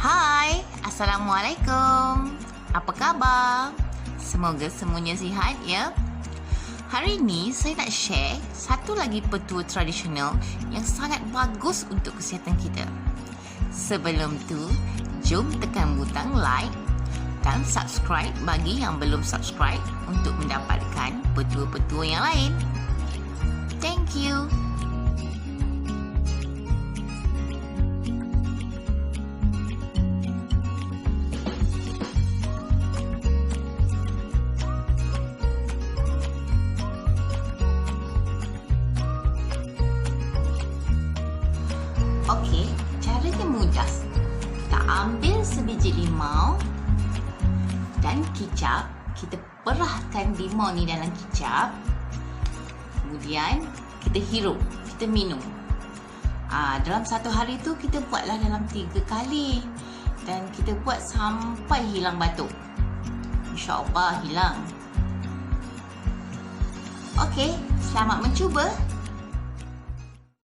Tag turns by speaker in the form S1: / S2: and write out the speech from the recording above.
S1: Hai, Assalamualaikum. Apa khabar? Semoga semuanya sihat ya. Hari ini saya nak share satu lagi petua tradisional yang sangat bagus untuk kesihatan kita. Sebelum tu, jom tekan butang like dan subscribe bagi yang belum subscribe untuk mendapatkan petua-petua yang lain. Thank you. Okey, caranya mudah. Kita ambil sebiji limau dan kicap. Kita perahkan limau ni dalam kicap. Kemudian kita hirup, kita minum. Dalam satu hari tu kita buatlah dalam 3 kali. Dan kita buat sampai hilang batuk. InsyaAllah hilang. Okey, selamat mencuba.